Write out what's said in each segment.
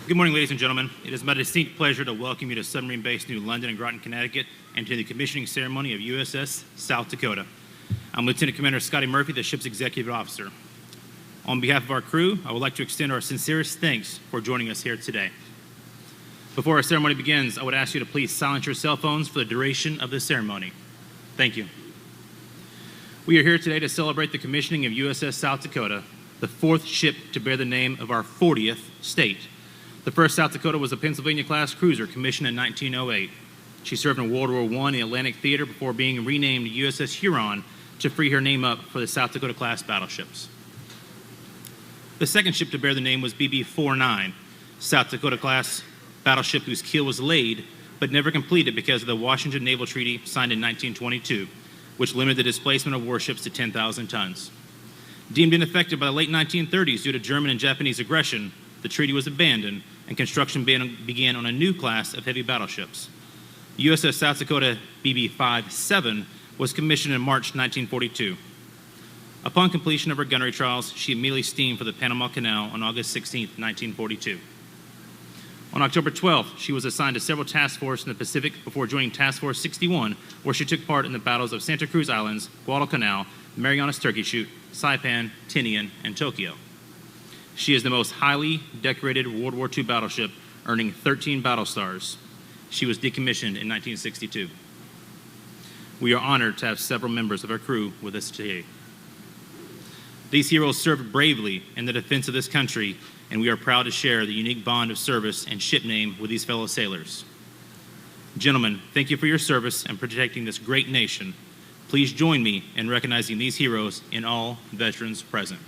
Good morning, ladies and gentlemen. It is my distinct pleasure to welcome you to submarine-based New London and Groton, Connecticut, and to the commissioning ceremony of USS South Dakota. I'm Lieutenant Commander Scotty Murphy, the ship's executive officer. On behalf of our crew, I would like to extend our sincerest thanks for joining us here today. Before our ceremony begins, I would ask you to please silence your cell phones for the duration of the ceremony. Thank you. We are here today to celebrate the commissioning of USS South Dakota, the fourth ship to bear the name of our 40th state. The first South Dakota was a Pennsylvania-class cruiser commissioned in 1908. She served in World War I in the Atlantic Theater before being renamed USS Huron to free her name up for the South Dakota-class battleships. The second ship to bear the name was BB-49, South Dakota-class battleship whose keel was laid but never completed because of the Washington Naval Treaty signed in 1922, which limited the displacement of warships to 10,000 tons. Deemed ineffective by the late 1930s due to German and Japanese aggression, the treaty was abandoned and construction began on a new class of heavy battleships. USS South Dakota BB-57 was commissioned in March 1942. Upon completion of her gunnery trials, she immediately steamed for the Panama Canal on August 16, 1942. On October 12th, she was assigned to several task forces in the Pacific before joining Task Force 61, where she took part in the battles of Santa Cruz Islands, Guadalcanal, Marianas Turkey Shoot, Saipan, Tinian, and Tokyo. She is the most highly decorated World War II battleship, earning 13 battle stars. She was decommissioned in 1962. We are honored to have several members of our crew with us today. These heroes served bravely in the defense of this country, and we are proud to share the unique bond of service and ship name with these fellow sailors. Gentlemen, thank you for your service and protecting this great nation. Please join me in recognizing these heroes and all veterans present.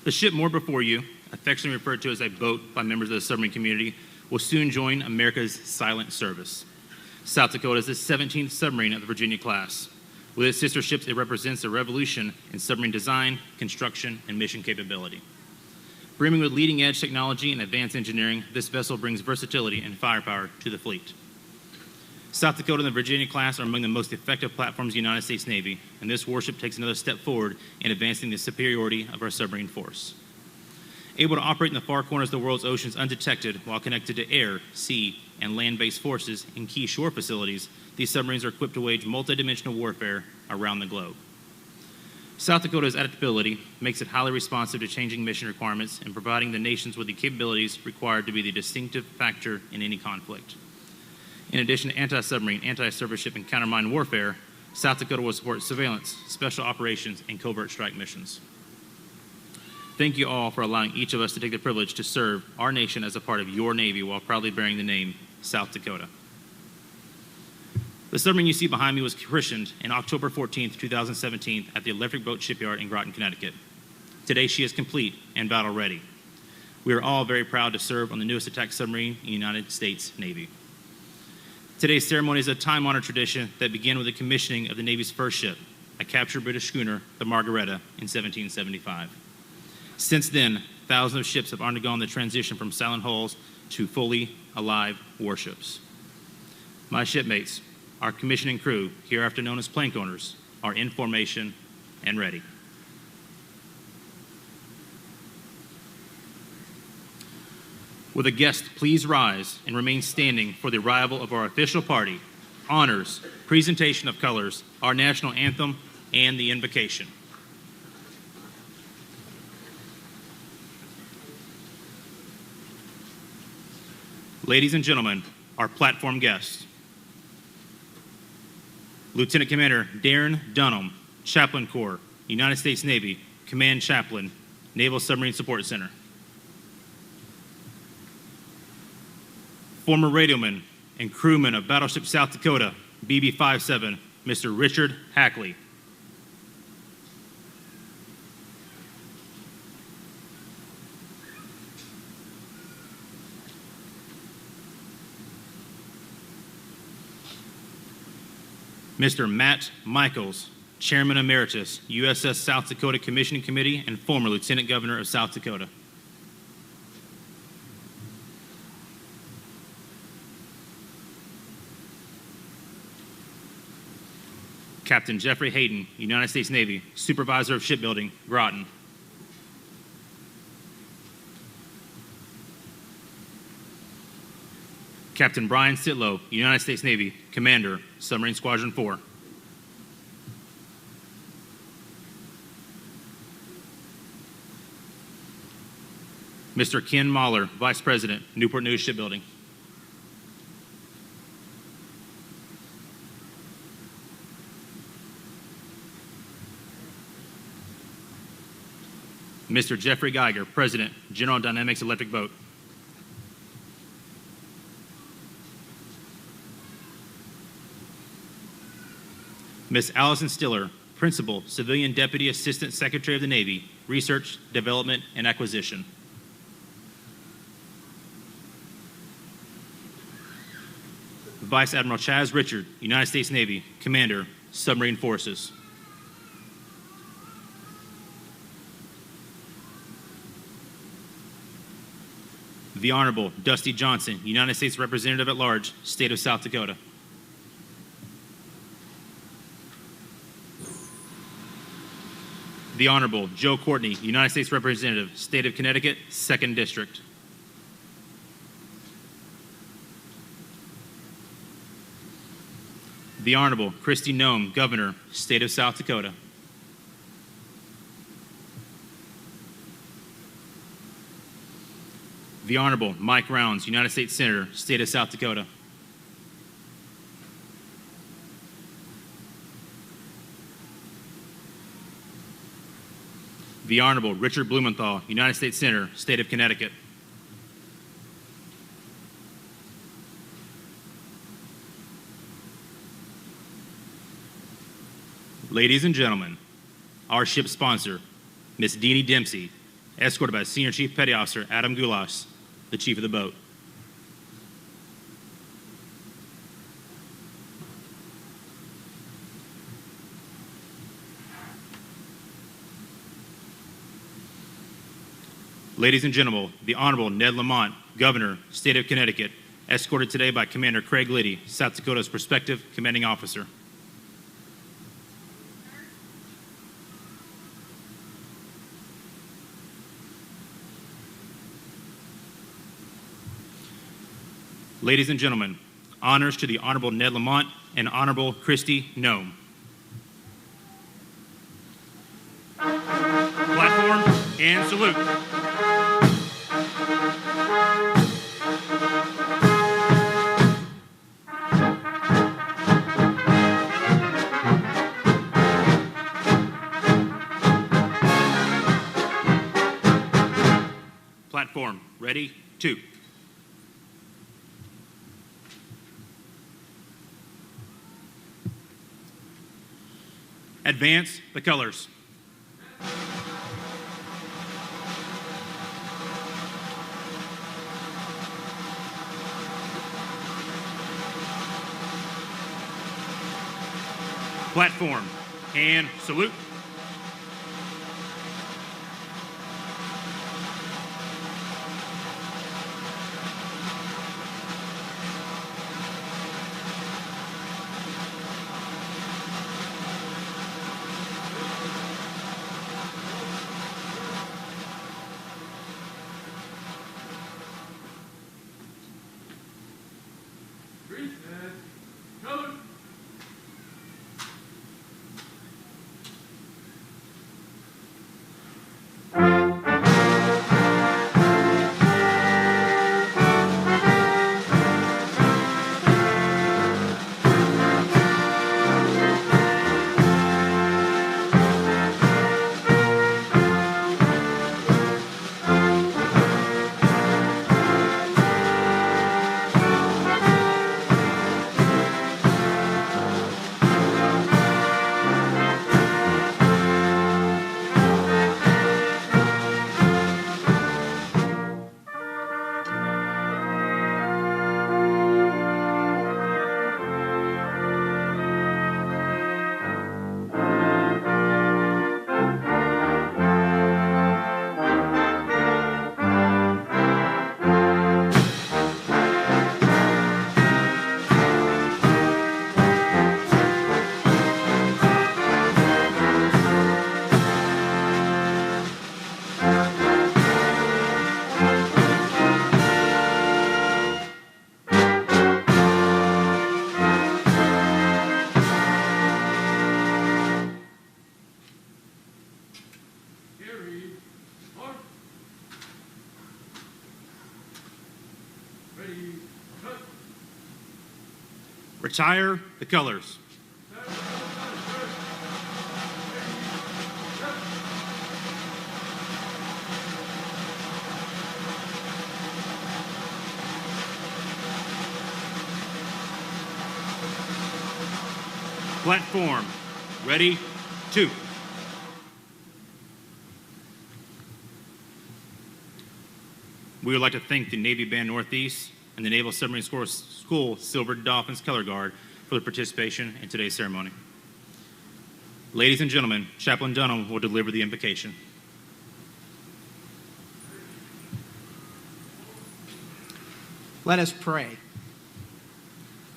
The ship moored before you, affectionately referred to as a boat by members of the submarine community, will soon join America's silent service. South Dakota is the 17th submarine of the Virginia class. With its sister ships, it represents a revolution in submarine design, construction, and mission capability. Brimming with leading-edge technology and advanced engineering, this vessel brings versatility and firepower to the fleet. South Dakota and the Virginia class are among the most effective platforms of the United States Navy, and this warship takes another step forward in advancing the superiority of our submarine force. Able to operate in the far corners of the world's oceans undetected while connected to air, sea, and land-based forces in key shore facilities, these submarines are equipped to wage multidimensional warfare around the globe. South Dakota's adaptability makes it highly responsive to changing mission requirements and providing the nations with the capabilities required to be the distinctive factor in any conflict. In addition to anti-submarine, anti-surface ship, and countermine warfare, South Dakota will support surveillance, special operations, and covert strike missions. Thank you all for allowing each of us to take the privilege to serve our nation as a part of your Navy while proudly bearing the name South Dakota. The submarine you see behind me was christened on October 14, 2017 at the Electric Boat Shipyard in Groton, Connecticut. Today she is complete and battle ready. We are all very proud to serve on the newest attack submarine in the United States Navy. Today's ceremony is a time-honored tradition that began with the commissioning of the Navy's first ship, a captured British schooner, the Margaretta, in 1775. Since then, thousands of ships have undergone the transition from silent hulls to fully alive warships. My shipmates, our commissioning crew, hereafter known as plank owners, are in formation and ready. Will the guests please rise and remain standing for the arrival of our official party, honors, presentation of colors, our national anthem, and the invocation. Ladies and gentlemen, our platform guests. Lieutenant Commander Darren Dunham, Chaplain Corps, United States Navy, Command Chaplain, Naval Submarine Support Center. Former radioman and crewman of Battleship South Dakota, BB-57, Mr. Richard Hackley. Mr. Matt Michaels, Chairman Emeritus, USS South Dakota Commissioning Committee and former Lieutenant Governor of South Dakota. Captain Jeffrey Hayden, United States Navy, Supervisor of Shipbuilding, Groton. Captain Brian Sitlow, United States Navy, Commander, Submarine Squadron 4. Mr. Ken Mahler, Vice President, Newport News Shipbuilding. Mr. Jeffrey Geiger, President, General Dynamics Electric Boat. Ms. Allison Stiller, Principal, Civilian Deputy Assistant Secretary of the Navy, Research, Development, and Acquisition. Vice Admiral Chaz Richard, United States Navy, Commander, Submarine Forces. The Honorable Dusty Johnson, United States Representative at Large, State of South Dakota. The Honorable Joe Courtney, United States Representative, State of Connecticut, 2nd District. The Honorable Kristi Noem, Governor, State of South Dakota. The Honorable Mike Rounds, United States Senator, State of South Dakota. The Honorable Richard Blumenthal, United States Senator, State of Connecticut. Ladies and gentlemen, our ship sponsor, Miss Deanie Dempsey, escorted by Senior Chief Petty Officer Adam Goulas, the Chief of the boat. Ladies and gentlemen, the Honorable Ned Lamont, Governor, State of Connecticut, escorted today by Commander Craig Liddy, South Dakota's prospective commanding officer. Ladies and gentlemen, honors to the Honorable Ned Lamont and Honorable Kristi Noem. Platform and salute. Platform, ready, 2. Advance the colors. Platform and salute. Carry. Mark. Ready. Cut. Retire the colors. Platform. Ready, 2. We would like to thank the Navy Band Northeast and the Naval Submarine School Silver Dolphins Color Guard for their participation in today's ceremony. Ladies and gentlemen, Chaplain Dunham will deliver the invocation. Let us pray.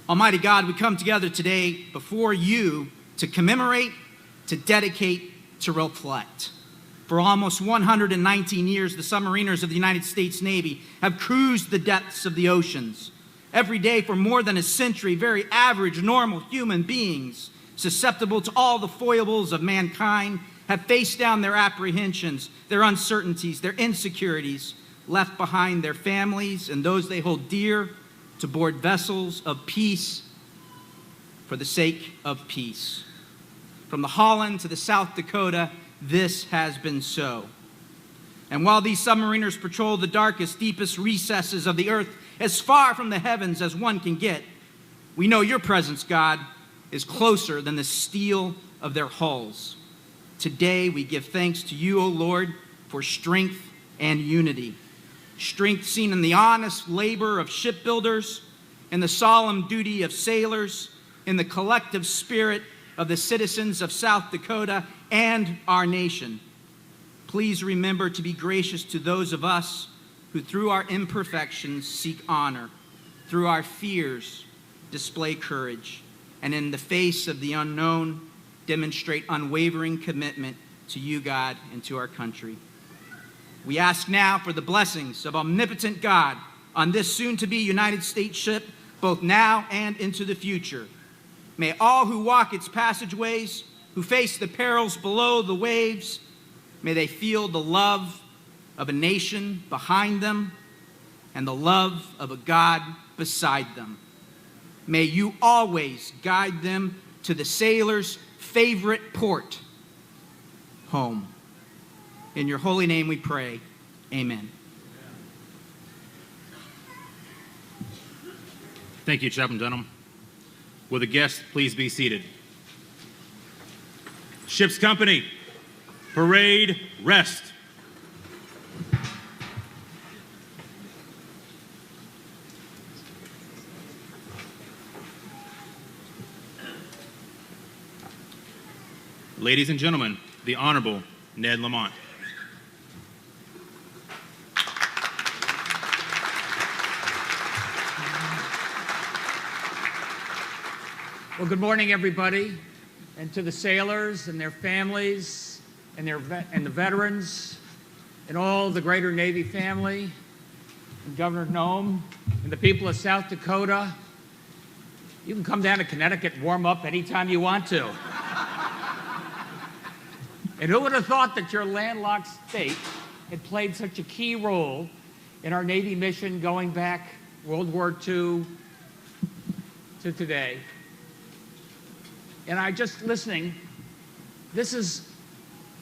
Almighty God, we come together today before you to commemorate, to dedicate, to reflect. For almost 119 years, the submariners of the United States Navy have cruised the depths of the oceans. Every day for more than a century, very average, normal human beings, susceptible to all the foibles of mankind, have faced down their apprehensions, their uncertainties, their insecurities, left behind their families and those they hold dear to board vessels of peace for the sake of peace. From the Holland to the South Dakota, this has been so. And while these submariners patrol the darkest, deepest recesses of the earth, as far from the heavens as one can get, we know your presence, God, is closer than the steel of their hulls. Today we give thanks to you, O Lord, for strength and unity. Strength seen in the honest labor of shipbuilders, in the solemn duty of sailors, in the collective spirit of the citizens of South Dakota and our nation. Please remember to be gracious to those of us who through our imperfections seek honor, through our fears display courage, and in the face of the unknown demonstrate unwavering commitment to you, God, and to our country. We ask now for the blessings of omnipotent God on this soon-to-be United States ship, both now and into the future. May all who walk its passageways, who face the perils below the waves, may they feel the love of a nation behind them and the love of a God beside them. May you always guide them to the sailor's favorite port, home. In your holy name we pray, amen. Thank you, Chaplain Dunham. Will the guests please be seated? Ship's company, parade, rest. Ladies and gentlemen, the Honorable Ned Lamont. Well, good morning, everybody, and to the sailors and their families and the veterans and all the greater Navy family and Governor Nome and the people of South Dakota. You can come down to Connecticut and warm up anytime you want to. And who would have thought that your landlocked state had played such a key role in our Navy mission going back World War II to today? And I just listening, this is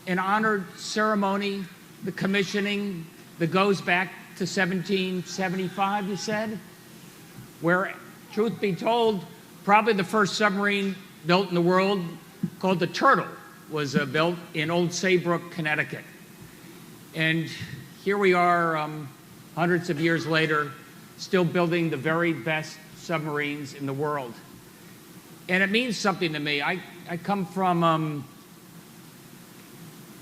an honored ceremony, the commissioning that goes back to 1775, you said, where, truth be told, probably the first submarine built in the world called the Turtle was built in Old Saybrook, Connecticut. And here we are hundreds of years later, still building the very best submarines in the world. And it means something to me. I come from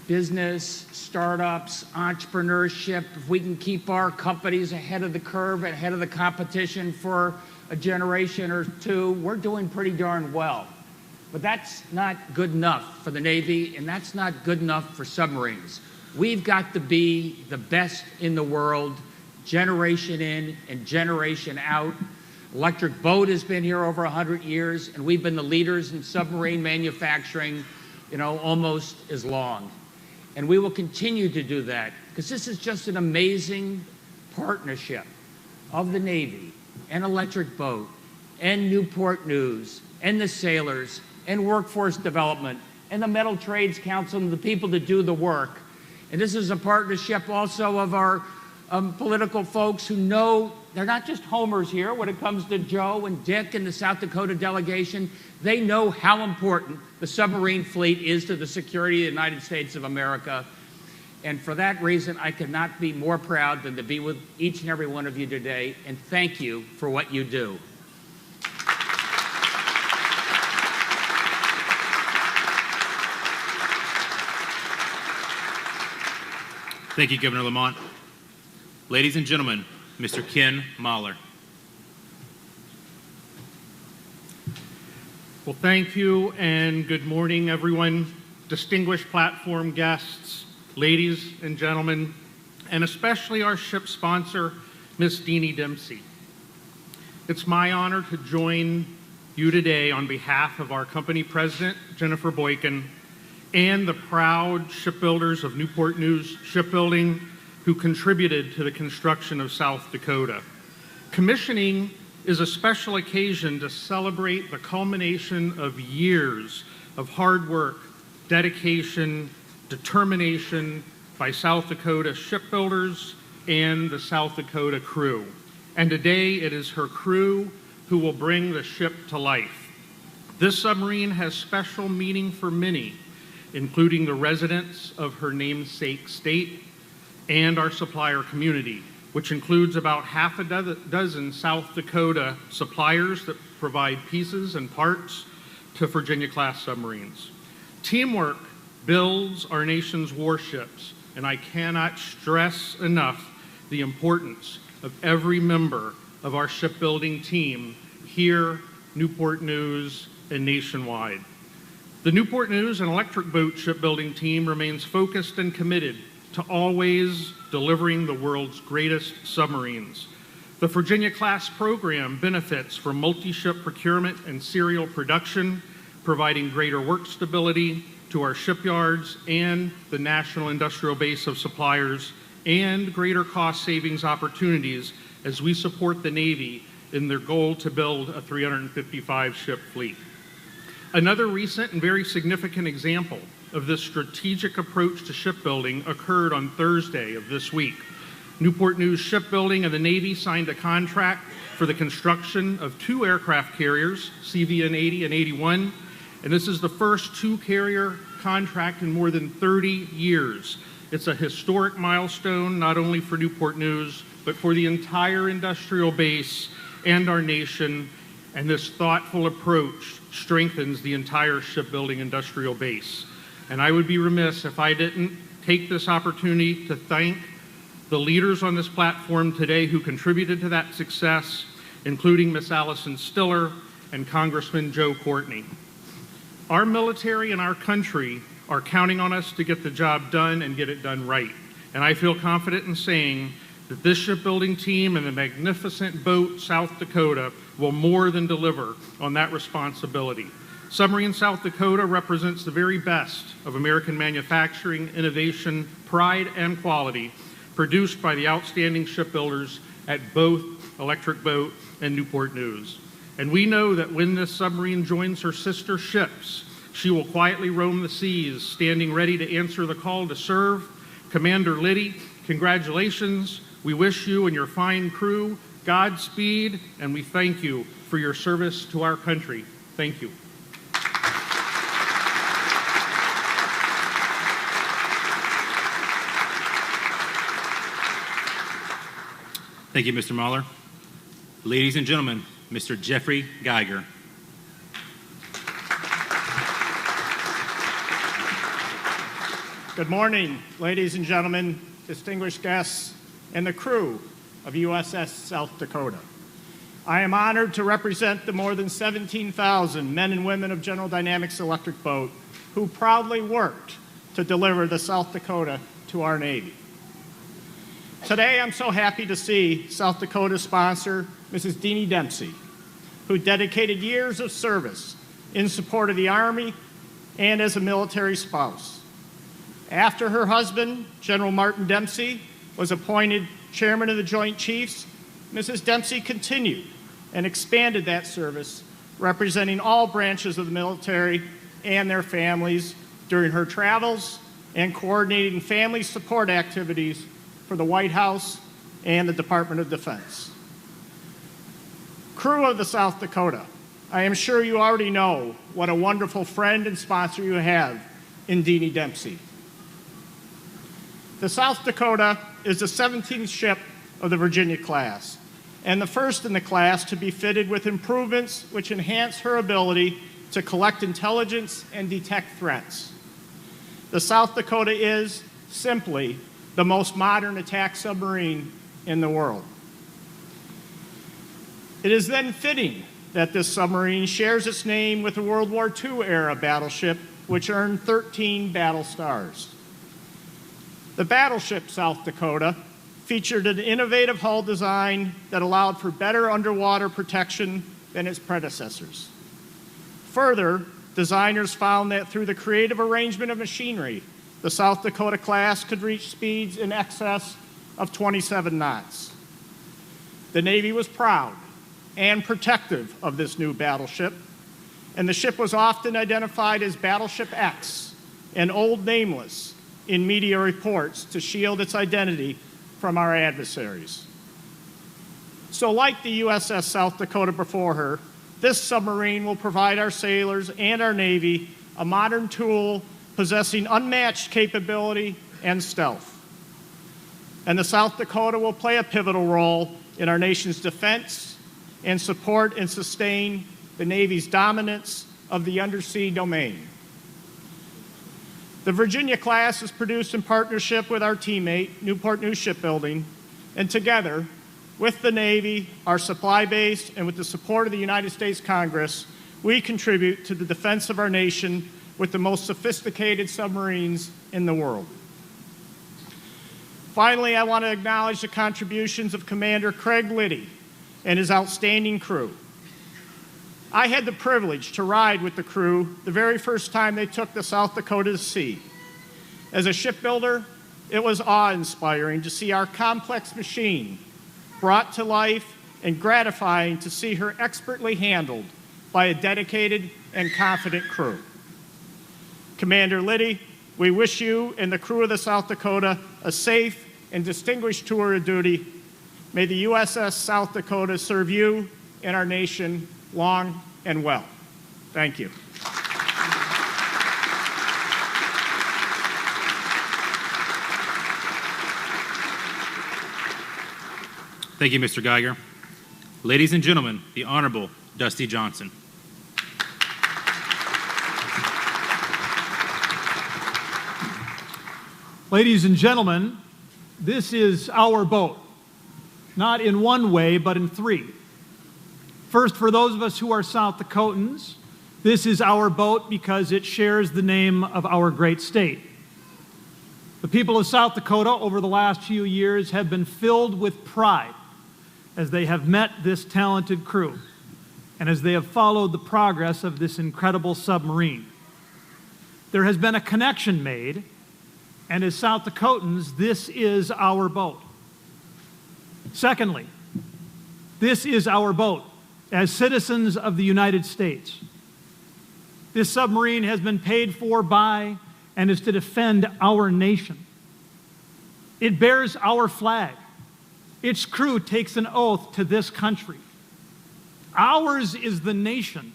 business, startups, entrepreneurship. If we can keep our companies ahead of the curve, ahead of the competition for a generation or two, we're doing pretty darn well. But that's not good enough for the Navy, and that's not good enough for submarines. We've got to be the best in the world, generation in and generation out. Electric boat has been here over 100 years, and we've been the leaders in submarine manufacturing, almost as long. And we will continue to do that because this is just an amazing partnership of the Navy and Electric Boat and Newport News and the sailors and workforce development and the Metal Trades Council and the people that do the work. And this is a partnership also of our political folks who know they're not just homers here when it comes to Joe and Dick and the South Dakota delegation. They know how important the submarine fleet is to the security of the United States of America. And for that reason, I could not be more proud than to be with each and every one of you today, and thank you for what you do. Thank you, Governor Lamont. Ladies and gentlemen, Mr. Ken Mahler. Well, thank you, and good morning, everyone, distinguished platform guests, ladies and gentlemen, and especially our ship sponsor, Ms. Deanie Dempsey. It's my honor to join you today on behalf of our company president, Jennifer Boykin, and the proud shipbuilders of Newport News Shipbuilding who contributed to the construction of South Dakota. Commissioning is a special occasion to celebrate the culmination of years of hard work, dedication, determination by South Dakota shipbuilders and the South Dakota crew. And today it is her crew who will bring the ship to life. This submarine has special meaning for many, including the residents of her namesake state and our supplier community, which includes about half a dozen South Dakota suppliers that provide pieces and parts to Virginia-class submarines. Teamwork builds our nation's warships, and I cannot stress enough the importance of every member of our shipbuilding team here, Newport News, and nationwide. The Newport News and Electric Boat shipbuilding team remains focused and committed to always delivering the world's greatest submarines. The Virginia-class program benefits from multi-ship procurement and serial production, providing greater work stability to our shipyards and the national industrial base of suppliers, and greater cost savings opportunities as we support the Navy in their goal to build a 355-ship fleet. Another recent and very significant example of this strategic approach to shipbuilding occurred on Thursday of this week. Newport News Shipbuilding and the Navy signed a contract for the construction of 2 aircraft carriers, CVN 80 and 81, and this is the first 2-carrier contract in more than 30 years. It's a historic milestone not only for Newport News, but for the entire industrial base and our nation, and this thoughtful approach strengthens the entire shipbuilding industrial base. And I would be remiss if I didn't take this opportunity to thank the leaders on this platform today who contributed to that success, including Ms. Allison Stiller and Congressman Joe Courtney. Our military and our country are counting on us to get the job done and get it done right. And I feel confident in saying that this shipbuilding team and the magnificent boat South Dakota will more than deliver on that responsibility. Submarine South Dakota represents the very best of American manufacturing, innovation, pride, and quality produced by the outstanding shipbuilders at both Electric Boat and Newport News. And we know that when this submarine joins her sister ships, she will quietly roam the seas, standing ready to answer the call to serve. Commander Liddy, congratulations. We wish you and your fine crew Godspeed, and we thank you for your service to our country. Thank you. Thank you, Mr. Mahler. Ladies and gentlemen, Mr. Jeffrey Geiger. Good morning, ladies and gentlemen, distinguished guests, and the crew of USS South Dakota. I am honored to represent the more than 17,000 men and women of General Dynamics Electric Boat who proudly worked to deliver the South Dakota to our Navy. Today, I'm so happy to see South Dakota sponsor, Mrs. Deanie Dempsey, who dedicated years of service in support of the Army and as a military spouse. After her husband, General Martin Dempsey, was appointed chairman of the Joint Chiefs, Mrs. Dempsey continued and expanded that service, representing all branches of the military and their families during her travels and coordinating family support activities for the White House and the Department of Defense. Crew of the South Dakota, I am sure you already know what a wonderful friend and sponsor you have in Deanie Dempsey. The South Dakota is the 17th ship of the Virginia class, and the first in the class to be fitted with improvements which enhance her ability to collect intelligence and detect threats. The South Dakota is simply the most modern attack submarine in the world. It is then fitting that this submarine shares its name with a World War II era battleship which earned 13 battle stars. The battleship South Dakota featured an innovative hull design that allowed for better underwater protection than its predecessors. Further, designers found that through the creative arrangement of machinery, the South Dakota class could reach speeds in excess of 27 knots. The Navy was proud and protective of this new battleship, and the ship was often identified as Battleship X and Old Nameless in media reports to shield its identity from our adversaries. So like the USS South Dakota before her, this submarine will provide our sailors and our Navy a modern tool possessing unmatched capability and stealth. And the South Dakota will play a pivotal role in our nation's defense and support and sustain the Navy's dominance of the undersea domain. The Virginia class is produced in partnership with our teammate, Newport News Shipbuilding, and together, with the Navy, our supply base, and with the support of the United States Congress, we contribute to the defense of our nation with the most sophisticated submarines in the world. Finally, I want to acknowledge the contributions of Commander Craig Liddy and his outstanding crew. I had the privilege to ride with the crew the very first time they took the South Dakota to sea. As a shipbuilder, it was awe-inspiring to see our complex machine brought to life and gratifying to see her expertly handled by a dedicated and confident crew. Commander Liddy, we wish you and the crew of the South Dakota a safe and distinguished tour of duty. May the USS South Dakota serve you and our nation long and well. Thank you. Thank you, Mr. Geiger. Ladies and gentlemen, the Honorable Dusty Johnson. Ladies and gentlemen, this is our boat, not in one way, but in three. First, for those of us who are South Dakotans, this is our boat because it shares the name of our great state. The people of South Dakota over the last few years have been filled with pride as they have met this talented crew and as they have followed the progress of this incredible submarine. There has been a connection made, and as South Dakotans, this is our boat. Secondly, this is our boat as citizens of the United States. This submarine has been paid for by and is to defend our nation. It bears our flag. Its crew takes an oath to this country. Ours is the nation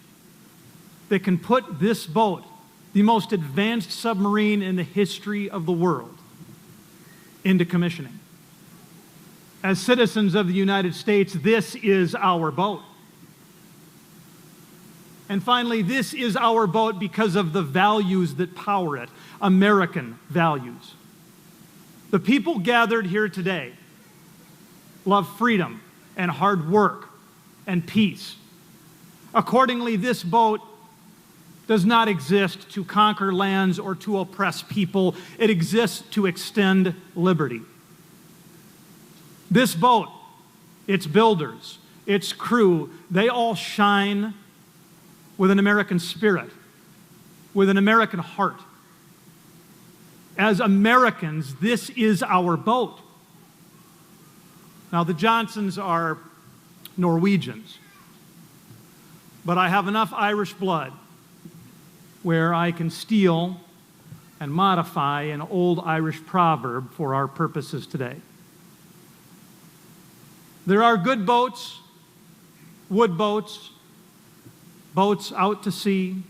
that can put this boat, the most advanced submarine in the history of the world, into commissioning. As citizens of the United States, this is our boat. And finally, this is our boat because of the values that power it, American values. The people gathered here today love freedom and hard work and peace. Accordingly, this boat does not exist to conquer lands or to oppress people. It exists to extend liberty. This boat, its builders, its crew, they all shine with an American spirit, with an American heart. as Americans, this is our boat. Now, the Johnsons are Norwegians, but I have enough Irish blood where I can steal and modify an old Irish proverb for our purposes today. There are good boats, wood boats, boats out to sea,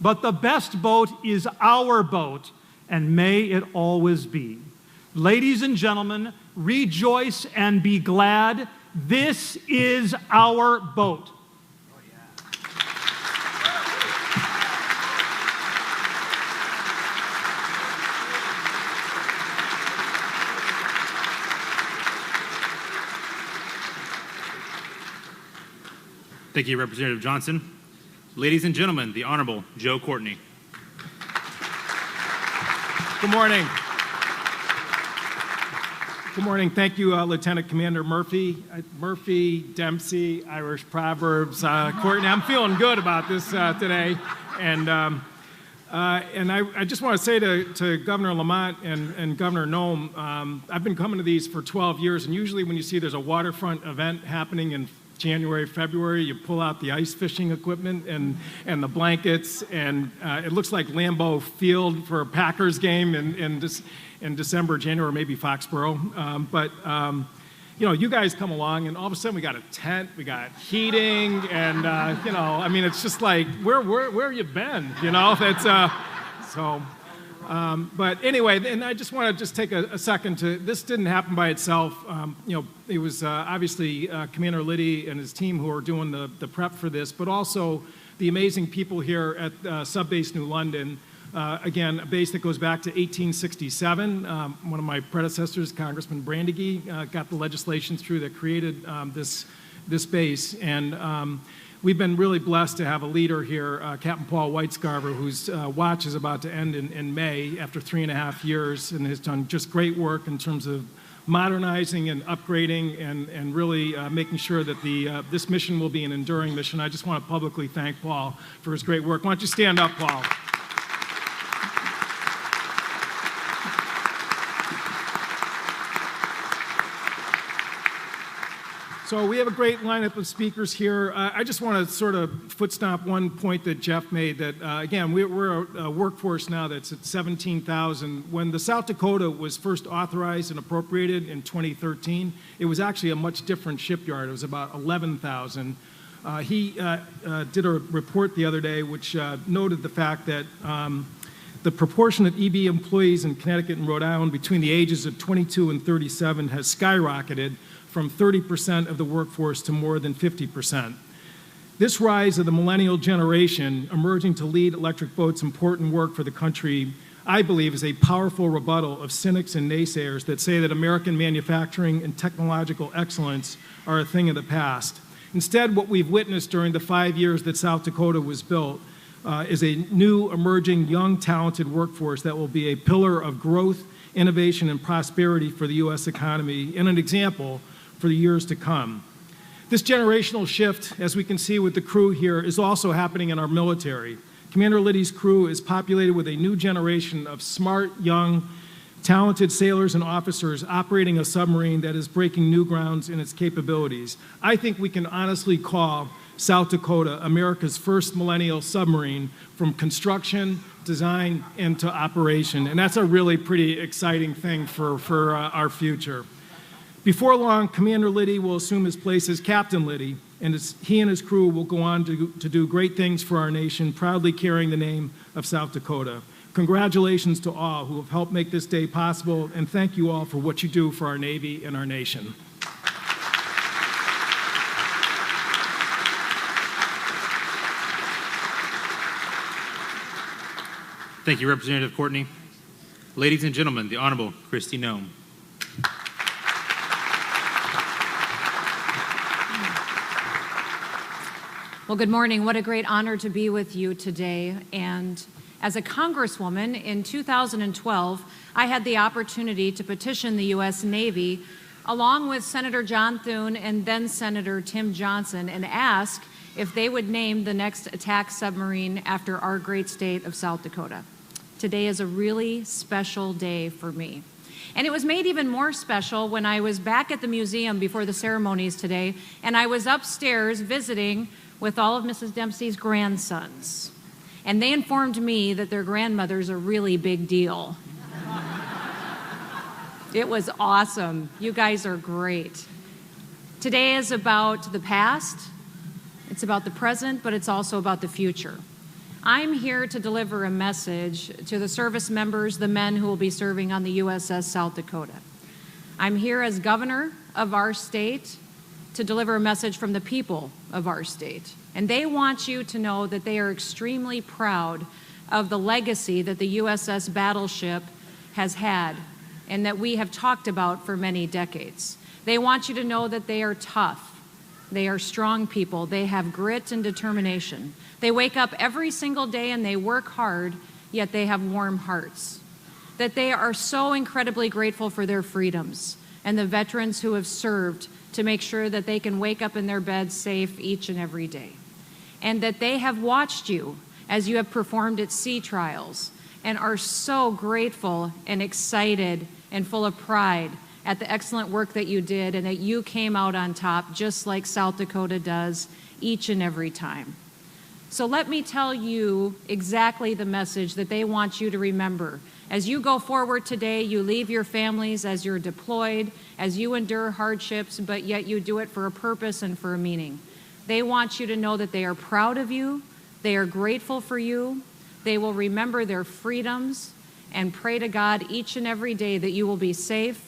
but the best boat is our boat, and may it always be. Ladies and gentlemen, rejoice and be glad. This is our boat. Thank you, Representative Johnson. Ladies and gentlemen, the Honorable Joe Courtney. Good morning. Good morning. Thank you, Lieutenant Commander Murphy. Murphy, Dempsey, Irish Proverbs, Courtney. I'm feeling good about this today. And I just want to say to Governor Lamont and Governor Noem, I've been coming to these for 12 years, and usually when you see there's a waterfront event happening in January, February, you pull out the ice fishing equipment and the blankets, and it looks like Lambeau Field for a Packers game in December, January, maybe Foxborough. But you know, you guys come along, and all of a sudden we got a tent, we got heating, and you know, I mean, it's just like, where you been? You know, that's so. But anyway, and I just want to just take a second to, this didn't happen by itself. You know, it was obviously Commander Liddy and his team who are doing the prep for this, but also the amazing people here at Subbase New London. Again, a base that goes back to 1867. One of my predecessors, Congressman Brandegie, got the legislation through that created this base. And we've been really blessed to have a leader here, Captain Paul Whitescarver, whose watch is about to end in May after 3.5 years, and has done just great work in terms of modernizing and upgrading and really making sure that this mission will be an enduring mission. I just want to publicly thank Paul for his great work. Why don't you stand up, Paul? So we have a great lineup of speakers here. I just want to sort of foot stomp one point that Jeff made, that again, we're a workforce now that's at 17,000. When the South Dakota was first authorized and appropriated in 2013, it was actually a much different shipyard. It was about 11,000. He did a report the other day which noted the fact that the proportion of EB employees in Connecticut and Rhode Island between the ages of 22 and 37 has skyrocketed from 30% of the workforce to more than 50%. This rise of the millennial generation emerging to lead electric boats' important work for the country, I believe, is a powerful rebuttal of cynics and naysayers that say that American manufacturing and technological excellence are a thing of the past. Instead, what we've witnessed during the 5 years that South Dakota was built is a new, emerging, young, talented workforce that will be a pillar of growth, innovation, and prosperity for the U.S. economy, and an example for the years to come. This generational shift, as we can see with the crew here, is also happening in our military. Commander Liddy's crew is populated with a new generation of smart, young, talented sailors and officers operating a submarine that is breaking new grounds in its capabilities. I think we can honestly call South Dakota America's first millennial submarine, from construction, design, into operation. And that's a really pretty exciting thing for our future. Before long, Commander Liddy will assume his place as Captain Liddy, and he and his crew will go on to do great things for our nation, proudly carrying the name of South Dakota. Congratulations to all who have helped make this day possible, and thank you all for what you do for our Navy and our nation. Thank you, Representative Courtney. Ladies and gentlemen, the Honorable Kristi Noem. Well, good morning. What a great honor to be with you today. And as a Congresswoman in 2012, I had the opportunity to petition the U.S. Navy along with Senator John Thune and then Senator Tim Johnson and ask if they would name the next attack submarine after our great state of South Dakota. Today is a really special day for me. And it was made even more special when I was back at the museum before the ceremonies today, and I was upstairs visiting with all of Mrs. Dempsey's grandsons. And they informed me that their grandmother's a really big deal. It was awesome. You guys are great. Today is about the past, it's about the present, but it's also about the future. I'm here to deliver a message to the service members, the men who will be serving on the USS South Dakota. I'm here as governor of our state to deliver a message from the people of our state. And they want you to know that they are extremely proud of the legacy that the USS battleship has had and that we have talked about for many decades. They want you to know that they are tough. They are strong people. They have grit and determination. They wake up every single day and they work hard, yet they have warm hearts. That they are so incredibly grateful for their freedoms and the veterans who have served to make sure that they can wake up in their beds safe each and every day. And that they have watched you as you have performed at sea trials and are so grateful and excited and full of pride at the excellent work that you did and that you came out on top just like South Dakota does each and every time. So let me tell you exactly the message that they want you to remember. As you go forward today, you leave your families as you're deployed, as you endure hardships, but yet you do it for a purpose and for a meaning. They want you to know that they are proud of you, they are grateful for you, they will remember their freedoms, and pray to God each and every day that you will be safe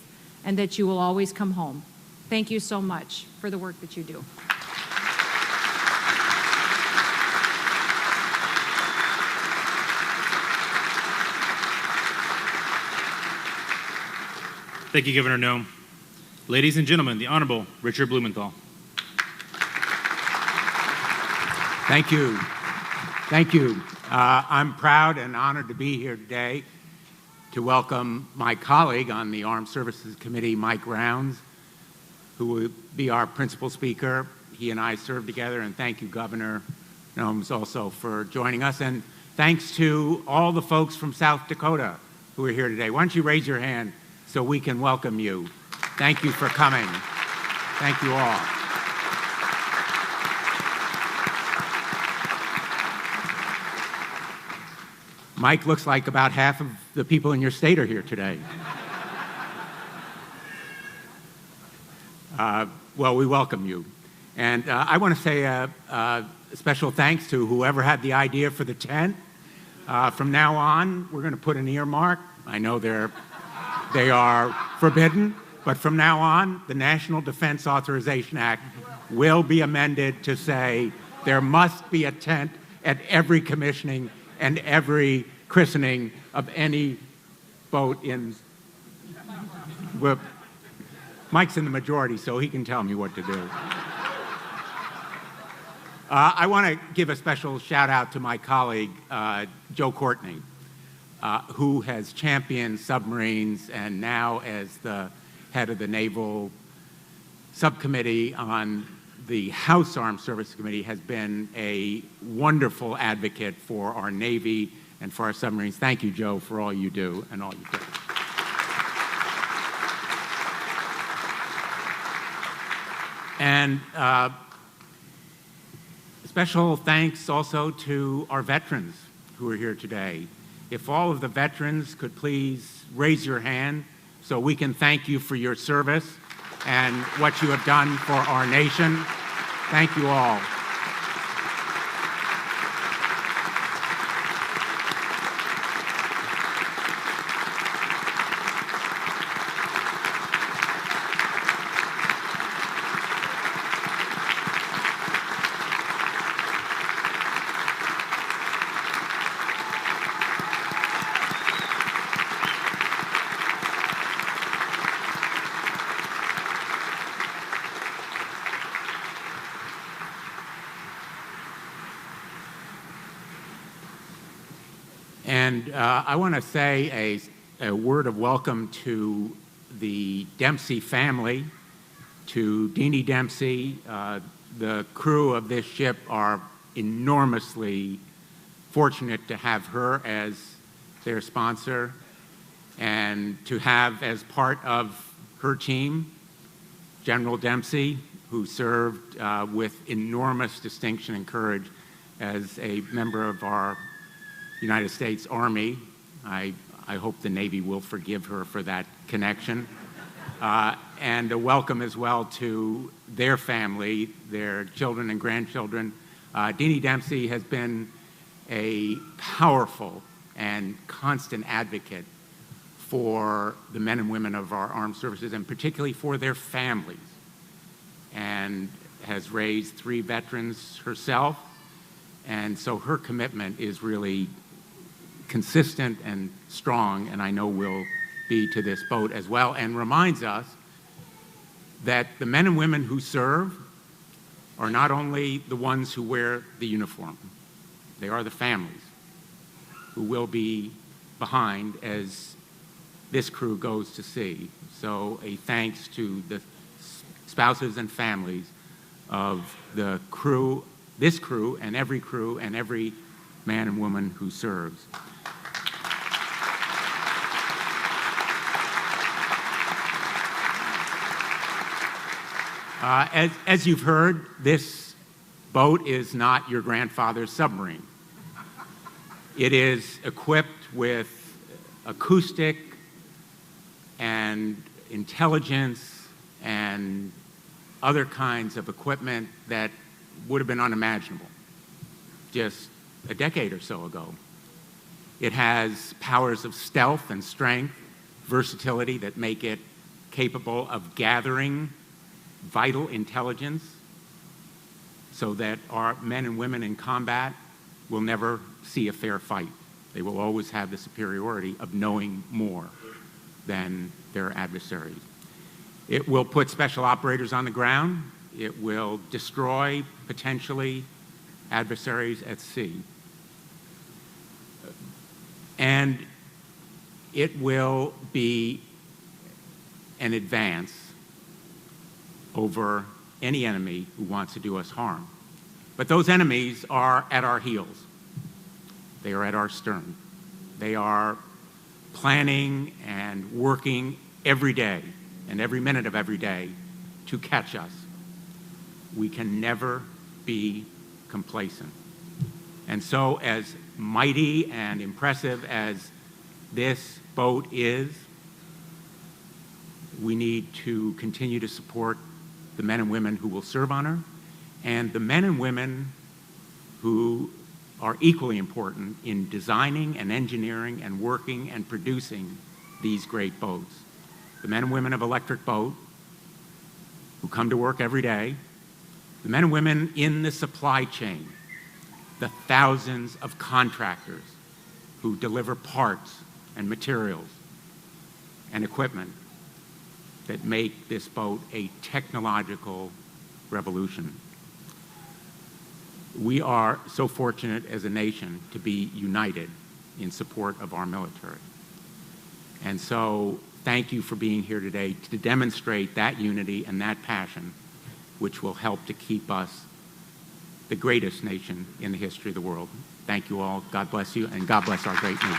and that you will always come home. Thank you so much for the work that you do. Thank you, Governor Noem. Ladies and gentlemen, the Honorable Richard Blumenthal. Thank you. Thank you. I'm proud and honored to be here today to welcome my colleague on the Armed Services Committee, Mike Rounds, who will be our principal speaker. He and I served together, and thank you, Governor Noem, also for joining us. And thanks to all the folks from South Dakota who are here today. Why don't you raise your hand so we can welcome you. Thank you for coming. Thank you all. Mike, looks like about half of the people in your state are here today. Well, we welcome you. And I want to say a special thanks to whoever had the idea for the tent. From now on, we're going to put an earmark. I know they are forbidden, but from now on, the National Defense Authorization Act will be amended to say there must be a tent at every commissioning and every christening of any boat in. Well, Mike's in the majority, so he can tell me what to do. I want to give a special shout out to my colleague, Joe Courtney, who has championed submarines and now as the head of the Naval Subcommittee on the House Armed Services Committee has been a wonderful advocate for our Navy and for our submarines. Thank you, Joe, for all you do and all you do. And special thanks also to our veterans who are here today. If all of the veterans could please raise your hand so we can thank you for your service and what you have done for our nation. Thank you all. And I want to say a word of welcome to the Dempsey family, to Deanie Dempsey. The crew of this ship are enormously fortunate to have her as their sponsor, and to have as part of her team General Dempsey, who served with enormous distinction and courage as a member of our United States Army. I hope the Navy will forgive her for that connection. And a welcome as well to their family, their children and grandchildren. Deanie Dempsey has been a powerful and constant advocate for the men and women of our armed services, and particularly for their families, and has raised 3 veterans herself. And so her commitment is really consistent and strong, and I know will be to this boat as well, and reminds us that the men and women who serve are not only the ones who wear the uniform, they are the families who will be behind as this crew goes to sea. So a thanks to the spouses and families of the crew, this crew and every man and woman who serves. As you've heard, this boat is not your grandfather's submarine. It is equipped with acoustic and intelligence and other kinds of equipment that would have been unimaginable just a decade or so ago. It has powers of stealth and strength, versatility that make it capable of gathering vital intelligence so that our men and women in combat will never see a fair fight. They will always have the superiority of knowing more than their adversaries. It will put special operators on the ground. It will destroy, potentially, adversaries at sea. And it will be an advance over any enemy who wants to do us harm. But those enemies are at our heels. They are at our stern. They are planning and working every day and every minute of every day to catch us. We can never be complacent. And so, as mighty and impressive as this boat is, we need to continue to support the men and women who will serve on her, and the men and women who are equally important in designing and engineering and working and producing these great boats. The men and women of Electric Boat, who come to work every day, the men and women in the supply chain, the thousands of contractors who deliver parts and materials and equipment that make this boat a technological revolution. We are so fortunate as a nation to be united in support of our military. And so thank you for being here today to demonstrate that unity and that passion, which will help to keep us the greatest nation in the history of the world. Thank you all. God bless you, and God bless our great nation.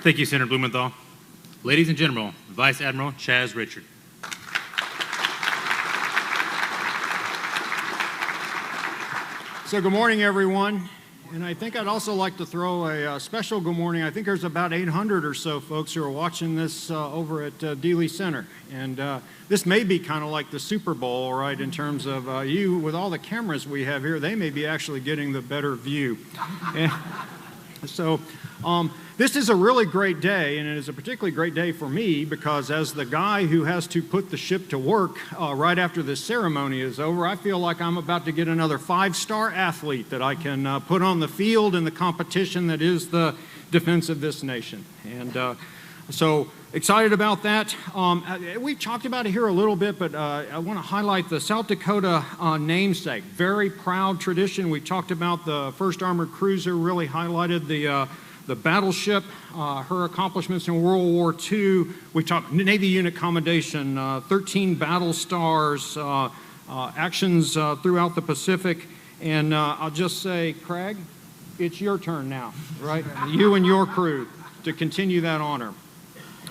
Thank you, Senator Blumenthal. Ladies and gentlemen, Vice Admiral Chaz Richard. So good morning, everyone. And I think I'd also like to throw a special good morning. I think there's about 800 or so folks who are watching this over at Dealey Center. And this may be kind of like the Super Bowl, right, in terms of you, with all the cameras we have here, they may be actually getting the better view. And so this is a really great day, and it is a particularly great day for me because as the guy who has to put the ship to work right after this ceremony is over, I feel like I'm about to get another 5-star athlete that I can put on the field in the competition that is the defense of this nation. And so excited about that. We've talked about it here a little bit, but I want to highlight the South Dakota namesake. Very proud tradition. We talked about the First Armored Cruiser, really highlighted the battleship, her accomplishments in World War II. We talked Navy unit commendation, 13 battle stars, actions throughout the Pacific. And I'll just say, Craig, it's your turn now, right? You and your crew to continue that honor.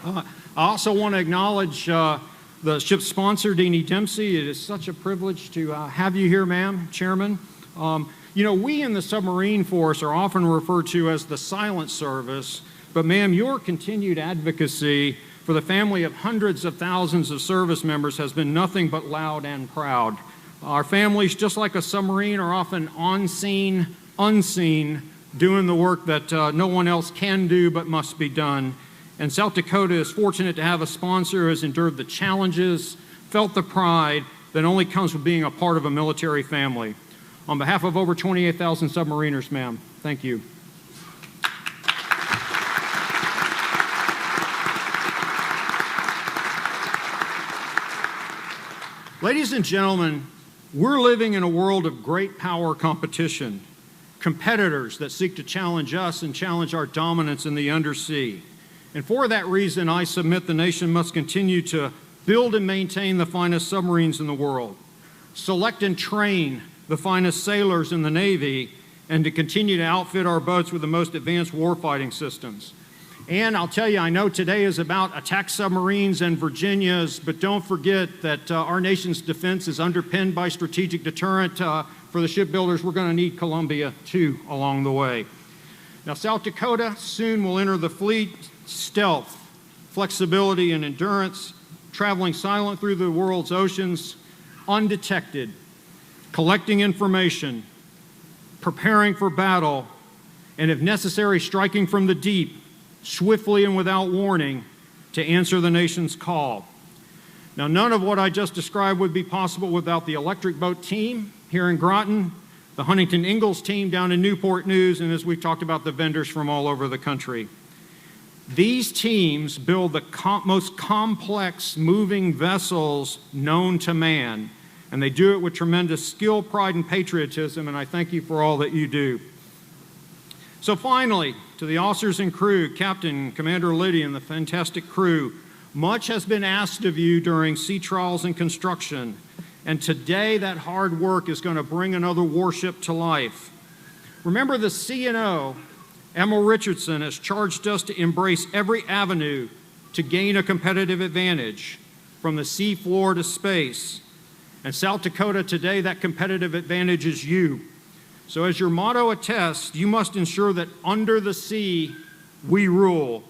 I also want to acknowledge the ship's sponsor, Deanie Dempsey. It is such a privilege to have you here, ma'am, Chairman. You know, we in the submarine force are often referred to as the silent service, but ma'am, your continued advocacy for the family of hundreds of thousands of service members has been nothing but loud and proud. Our families, just like a submarine, are often on scene, unseen, doing the work that no one else can do but must be done. And South Dakota is fortunate to have a sponsor who has endured the challenges, felt the pride that only comes with being a part of a military family. On behalf of over 28,000 submariners, ma'am, thank you. Ladies and gentlemen, we're living in a world of great power competition, competitors that seek to challenge us and challenge our dominance in the undersea. And for that reason, I submit the nation must continue to build and maintain the finest submarines in the world, select and train the finest sailors in the Navy, and to continue to outfit our boats with the most advanced warfighting systems. And I'll tell you, I know today is about attack submarines and Virginias, but don't forget that our nation's defense is underpinned by strategic deterrent. For the shipbuilders, we're going to need Columbia, too, along the way. Now, South Dakota soon will enter the fleet. Stealth, flexibility, and endurance, traveling silent through the world's oceans, undetected, collecting information, preparing for battle, and if necessary, striking from the deep, swiftly and without warning, to answer the nation's call. Now, none of what I just described would be possible without the Electric Boat team here in Groton, the Huntington Ingalls team down in Newport News, and as we've talked about, the vendors from all over the country. These teams build the most complex moving vessels known to man, and they do it with tremendous skill, pride, and patriotism, and I thank you for all that you do. So finally, to the officers and crew, Captain, Commander Liddy, and the fantastic crew, much has been asked of you during sea trials and construction, and today that hard work is going to bring another warship to life. Remember, the CNO, Emma Richardson, has charged us to embrace every avenue to gain a competitive advantage, from the sea floor to space. And South Dakota today, that competitive advantage is you. So as your motto attests, you must ensure that under the sea, we rule,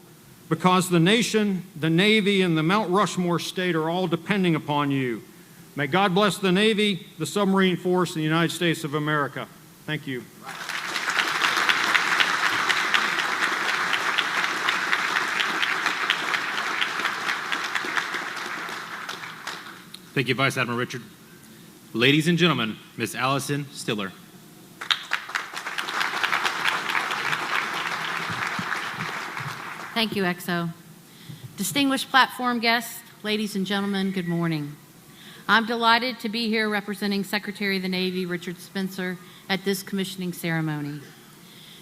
because the nation, the Navy, and the Mount Rushmore state are all depending upon you. May God bless the Navy, the submarine force, and the United States of America. Thank you. Thank you, Vice Admiral Richard. Ladies and gentlemen, Ms. Allison Stiller. Thank you, XO. Distinguished platform guests, ladies and gentlemen, good morning. I'm delighted to be here representing Secretary of the Navy Richard Spencer at this commissioning ceremony.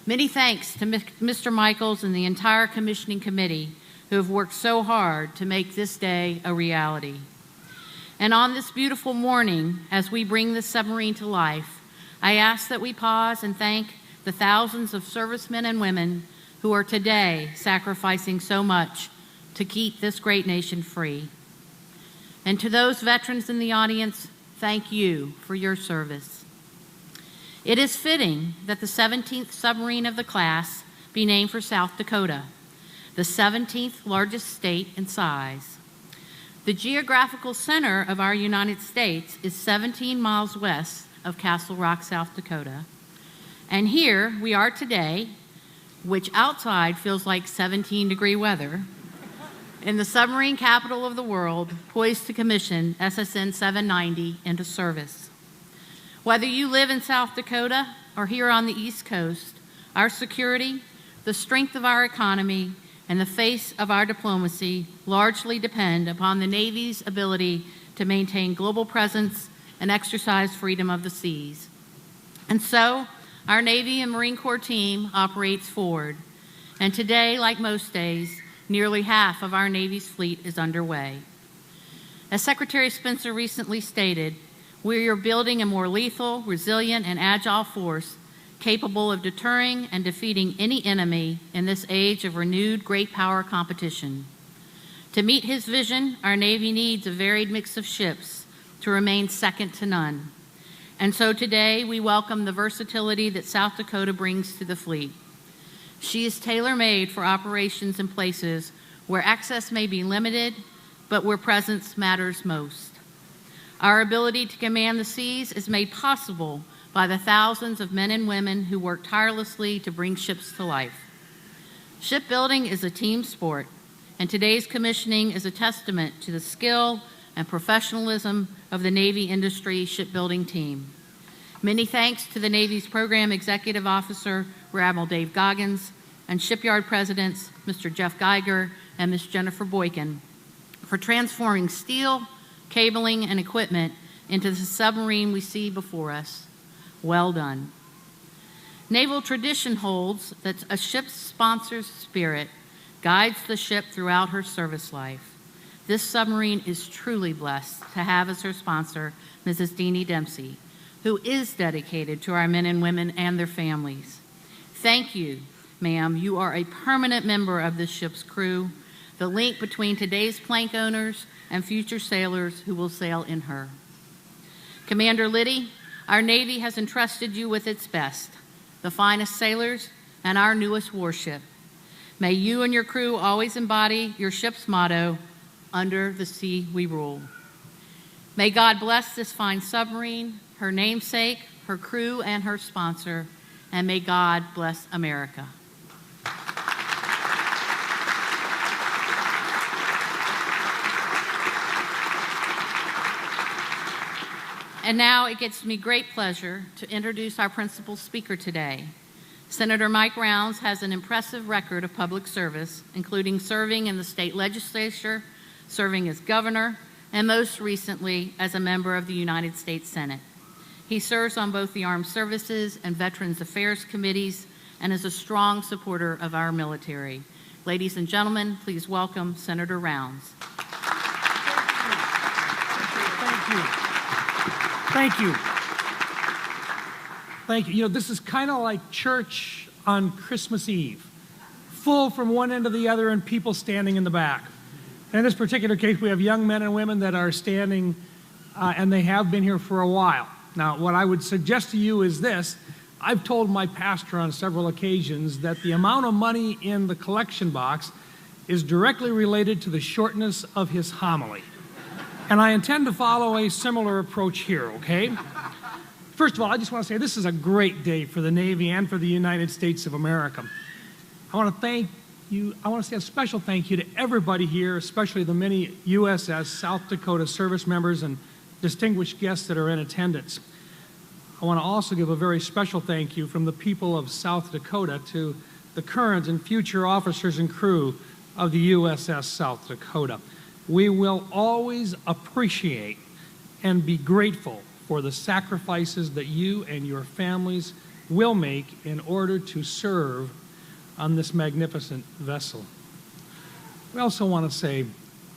Many thanks to Mr. Michaels and the entire commissioning committee who have worked so hard to make this day a reality. And on this beautiful morning, as we bring this submarine to life, I ask that we pause and thank the thousands of servicemen and women who are today sacrificing so much to keep this great nation free. And to those veterans in the audience, thank you for your service. It is fitting that the 17th submarine of the class be named for South Dakota, the 17th largest state in size. The geographical center of our United States is 17 miles west of Castle Rock, South Dakota. And here we are today, which outside feels like 17-degree weather, in the submarine capital of the world, poised to commission SSN 790 into service. Whether you live in South Dakota or here on the East Coast, our security, the strength of our economy, and the face of our diplomacy largely depend upon the Navy's ability to maintain global presence and exercise freedom of the seas. And so, our Navy and Marine Corps team operates forward. And today, like most days, nearly half of our Navy's fleet is underway. As Secretary Spencer recently stated, We are building a more lethal, resilient, and agile force capable of deterring and defeating any enemy in this age of renewed great power competition. To meet his vision, our Navy needs a varied mix of ships to remain second to none. And so today, we welcome the versatility that South Dakota brings to the fleet. She is tailor-made for operations in places where access may be limited, but where presence matters most. Our ability to command the seas is made possible by the thousands of men and women who work tirelessly to bring ships to life. Shipbuilding is a team sport, and today's commissioning is a testament to the skill and professionalism of the Navy industry shipbuilding team. Many thanks to the Navy's Program Executive Officer, Rear Admiral Dave Goggins, and shipyard presidents, Mr. Jeff Geiger and Ms. Jennifer Boykin, for transforming steel, cabling, and equipment into the submarine we see before us. Well done. Naval tradition holds that a ship's sponsor's spirit guides the ship throughout her service life. This submarine is truly blessed to have as her sponsor Mrs. Deanie Dempsey, who is dedicated to our men and women and their families. Thank you, ma'am. You are a permanent member of this ship's crew, the link between today's plank owners and future sailors who will sail in her. Commander Liddy, our Navy has entrusted you with its best, the finest sailors, and our newest warship. May you and your crew always embody your ship's motto, "Under the sea we rule." May God bless this fine submarine, her namesake, her crew, and her sponsor, and may God bless America. And now it gives me great pleasure to introduce our principal speaker today. Senator Mike Rounds has an impressive record of public service, including serving in the state legislature, serving as governor, and most recently as a member of the United States Senate. He serves on both the Armed Services and Veterans Affairs committees and is a strong supporter of our military. Ladies and gentlemen, please welcome Senator Rounds. Thank you. Thank you. Thank you. You know, this is kind of like church on Christmas Eve. Full from one end to the other and people standing in the back. And in this particular case, we have young men and women that are standing, and they have been here for a while. Now, what I would suggest to you is this. I've told my pastor on several occasions that the amount of money in the collection box is directly related to the shortness of his homily. And I intend to follow a similar approach here, okay? First of all, I just want to say this is a great day for the Navy and for the United States of America. I want to thank you. I want to say a special thank you to everybody here, especially the many USS South Dakota service members and distinguished guests that are in attendance. I want to also give a very special thank you from the people of South Dakota to the current and future officers and crew of the USS South Dakota. We will always appreciate and be grateful for the sacrifices that you and your families will make in order to serve on this magnificent vessel. We also want to say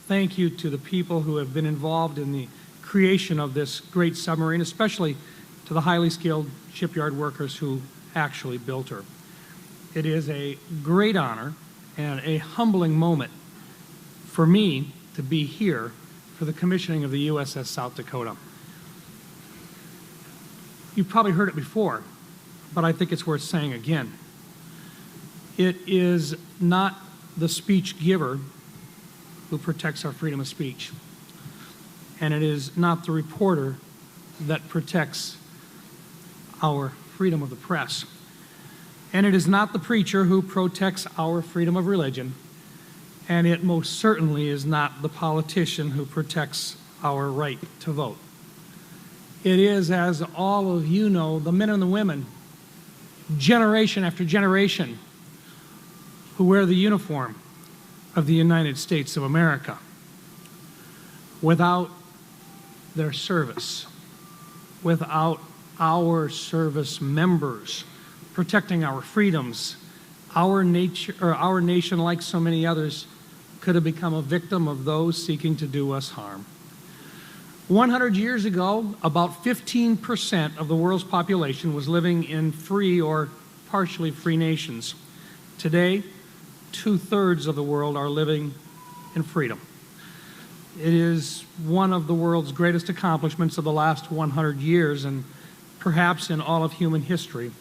thank you to the people who have been involved in the creation of this great submarine, especially to the highly skilled shipyard workers who actually built her. It is a great honor and a humbling moment for me to be here for the commissioning of the USS South Dakota. You've probably heard it before, but I think it's worth saying again. It is not the speech giver who protects our freedom of speech, and it is not the reporter that protects our freedom of the press, and it is not the preacher who protects our freedom of religion, and it most certainly is not the politician who protects our right to vote. It is, as all of you know, the men and the women, generation after generation, who wear the uniform of the United States of America. Without their service, without our service members protecting our freedoms, our nation, like so many others, could have become a victim of those seeking to do us harm. 100 years ago, about 15% of the world's population was living in free or partially free nations. Today, 2/3 of the world are living in freedom. It is one of the world's greatest accomplishments of the last 100 years and perhaps in all of human history,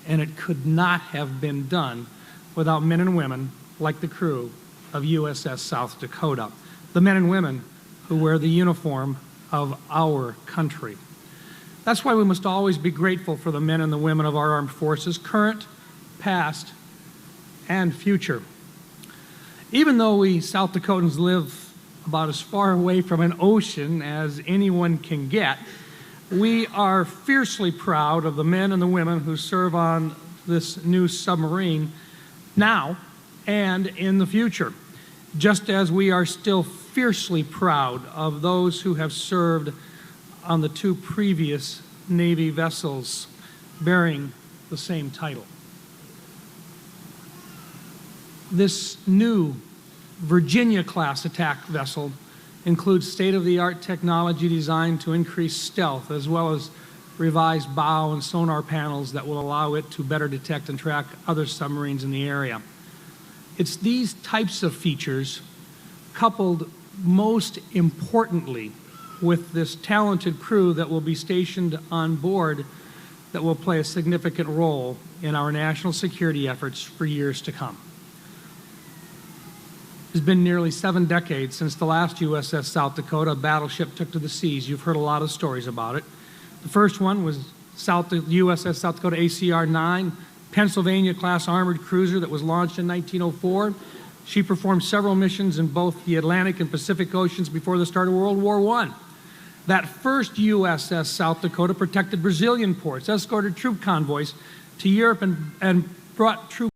and it could not have been done without men and women like the crew of USS South Dakota, the men and women who wear the uniform of our country. That's why we must always be grateful for the men and the women of our armed forces, current, past, and future. Even though we South Dakotans live about as far away from an ocean as anyone can get, we are fiercely proud of the men and the women who serve on this new submarine now and in the future, just as we are still fiercely proud of those who have served on the 2 previous Navy vessels bearing the same title. This new Virginia-class attack vessel includes state-of-the-art technology designed to increase stealth, as well as revised bow and sonar panels that will allow it to better detect and track other submarines in the area. It's these types of features, coupled most importantly with this talented crew that will be stationed on board, that will play a significant role in our national security efforts for years to come. It's been nearly 7 decades since the last USS South Dakota battleship took to the seas. You've heard a lot of stories about it. The first one was USS South Dakota ACR-9, Pennsylvania-class armored cruiser that was launched in 1904. She performed several missions in both the Atlantic and Pacific Oceans before the start of World War I. That first USS South Dakota protected Brazilian ports, escorted troop convoys to Europe, and brought troop